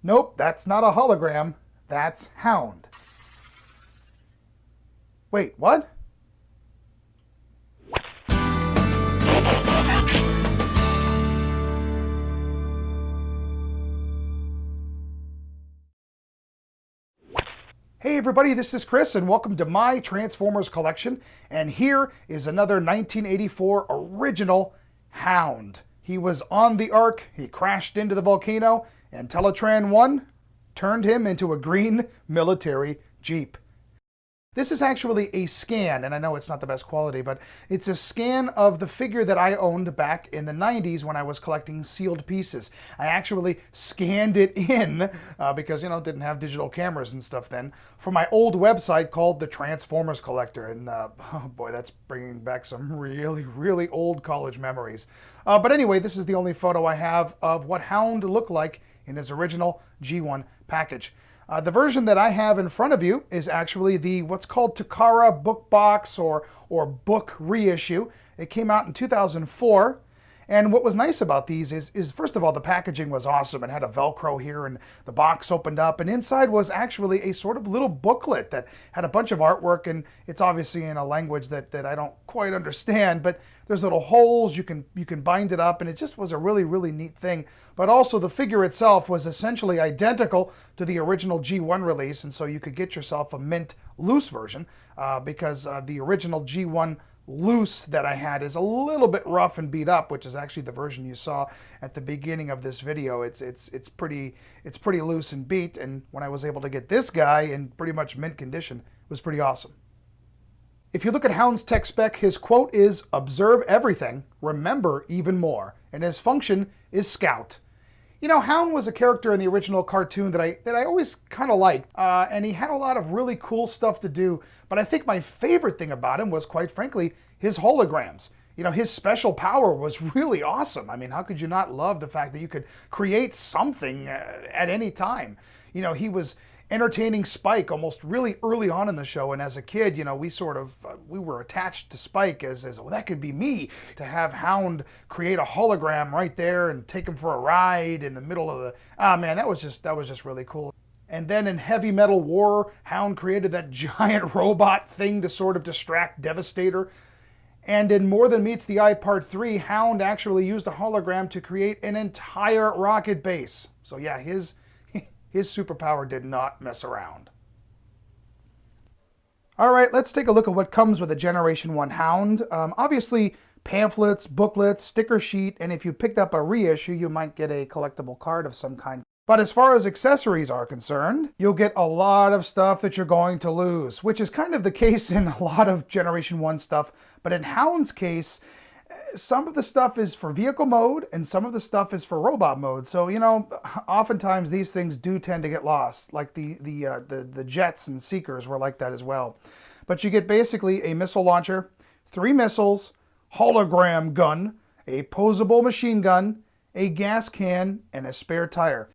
Nope, that's not a hologram. That's Hound. Wait, what? Hey everybody, this is Chris and welcome to my Transformers collection. And here is another 1984 original Hound. He was on the Ark, he crashed into the volcano, and Teletran 1 turned him into a green military Jeep. This is actually a scan, and I know it's not the best quality, but it's a scan of the figure that I owned back in the 90s when I was collecting sealed pieces. I actually scanned it in, because, didn't have digital cameras and stuff then, for my old website called The Transformers Collector, and oh boy, that's bringing back some really, really old college memories. But anyway, this is the only photo I have of what Hound looked like in his original G1 package. The version that I have in front of you is actually the what's called Takara book box or book reissue. It came out in 2004. And what was nice about these is first of all, the packaging was awesome. It had a Velcro here and the box opened up, and inside was actually a sort of little booklet that had a bunch of artwork, and it's obviously in a language that I don't quite understand, but there's little holes, you can bind it up, and it just was a really, really neat thing. But also the figure itself was essentially identical to the original G1 release, and so you could get yourself a mint loose version because the original G1 loose that I had is a little bit rough and beat up, which is actually the version you saw at the beginning of this video. It's pretty loose and beat, and when I was able to get this guy in pretty much mint condition, it was pretty awesome. If you look at Hound's tech spec, his quote is, "Observe everything, remember even more," and his function is Scout. Hound was a character in the original cartoon that I always kind of liked, and he had a lot of really cool stuff to do, but I think my favorite thing about him was, quite frankly, his holograms. His special power was really awesome. I mean, how could you not love the fact that you could create something at any time? He was entertaining Spike almost really early on in the show, and as a kid, we were attached to Spike as well, that could be me. To have Hound create a hologram right there and take him for a ride in the middle of man, that was just really cool. And then in Heavy Metal War, Hound created that giant robot thing to sort of distract Devastator. And in More Than Meets the Eye Part 3, Hound actually used a hologram to create an entire rocket base. So yeah, his superpower did not mess around. All right, let's take a look at what comes with a Generation 1 Hound. Obviously, pamphlets, booklets, sticker sheet, and if you picked up a reissue, you might get a collectible card of some kind. But as far as accessories are concerned, you'll get a lot of stuff that you're going to lose, which is kind of the case in a lot of Generation 1 stuff. But in Hound's case, some of the stuff is for vehicle mode and some of the stuff is for robot mode. So, oftentimes these things do tend to get lost, like the jets and seekers were like that as well. But you get basically a missile launcher, 3 missiles, hologram gun, a posable machine gun, a gas can, and a spare tire.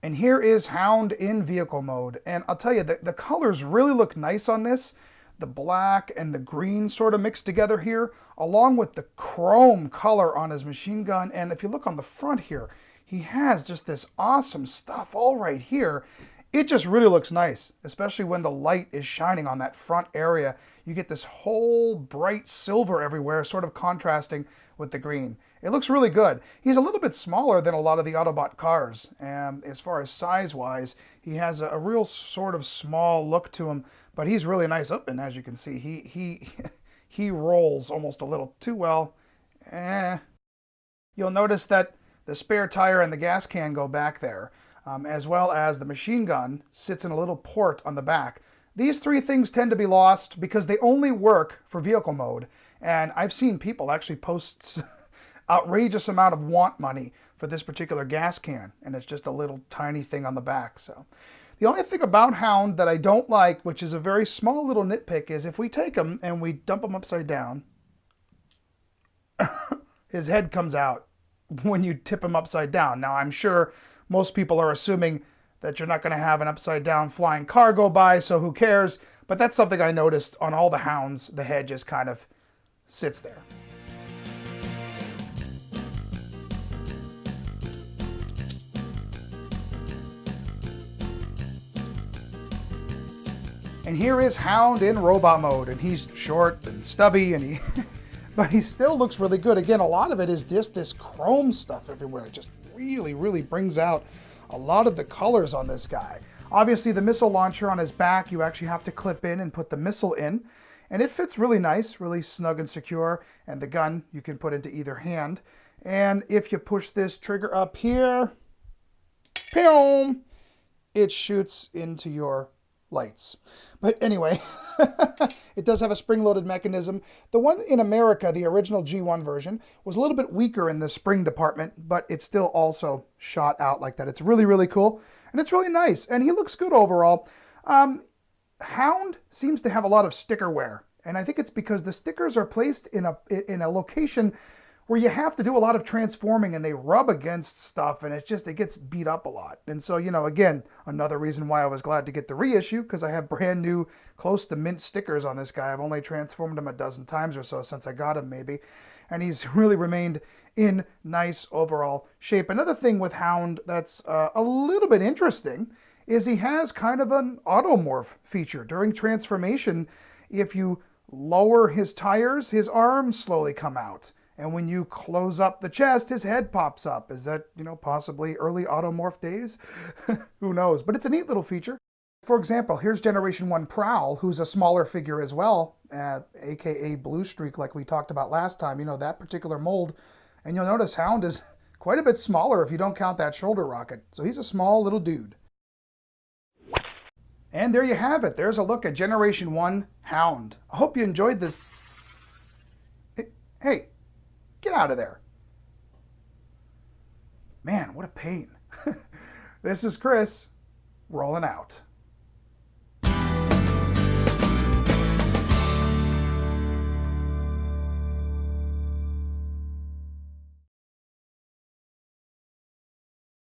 And here is Hound in vehicle mode. And I'll tell you, the colors really look nice on this. The black and the green sort of mixed together here, along with the chrome color on his machine gun. And if you look on the front here, he has just this awesome stuff all right here. It just really looks nice, especially when the light is shining on that front area. You get this whole bright silver everywhere, sort of contrasting with the green. It looks really good. He's a little bit smaller than a lot of the Autobot cars. And as far as size-wise, he has a real sort of small look to him, but he's really nice. Oh, and as you can see, he rolls almost a little too well. You'll notice that the spare tire and the gas can go back there, as well as the machine gun sits in a little port on the back. These 3 things tend to be lost because they only work for vehicle mode. And I've seen people actually post outrageous amount of want money for this particular gas can, and it's just a little tiny thing on the back. So the only thing about Hound that I don't like, which is a very small little nitpick, is if we take him and we dump him upside down, his head comes out when you tip him upside down. Now, I'm sure most people are assuming that you're not going to have an upside down flying car go by, so who cares? But that's something I noticed on all the Hounds. The head just kind of sits there. And here is Hound in robot mode, and he's short and stubby, and but he still looks really good. Again, a lot of it is this chrome stuff everywhere. It just really brings out a lot of the colors on this guy. Obviously, the missile launcher on his back, you actually have to clip in and put the missile in, and it fits really nice, really snug and secure. And the gun you can put into either hand. And if you push this trigger up here, boom, it shoots into your lights. But anyway, it does have a spring-loaded mechanism. The one in America, the original G1 version, was a little bit weaker in the spring department, but it still also shot out like that. It's really cool, and it's really nice, and he looks good overall. Hound seems to have a lot of sticker wear, and I think it's because the stickers are placed in a location where you have to do a lot of transforming, and they rub against stuff, and it gets beat up a lot. And so, you know, again, another reason why I was glad to get the reissue, because I have brand new, close to mint stickers on this guy. I've only transformed him a dozen times or so since I got him, maybe. And he's really remained in nice overall shape. Another thing with Hound that's a little bit interesting is he has kind of an automorph feature. During transformation, if you lower his tires, his arms slowly come out. And when you close up the chest, his head pops up. Is that, you know, possibly early automorph days? Who knows? But it's a neat little feature. For example, here's Generation 1 Prowl, who's a smaller figure as well, aka Blue Streak, like we talked about last time. You know, that particular mold. And you'll notice Hound is quite a bit smaller if you don't count that shoulder rocket. So he's a small little dude. And there you have it. There's a look at Generation 1 Hound. I hope you enjoyed this. Hey. Get out of there. Man, what a pain. This is Chris, rolling out.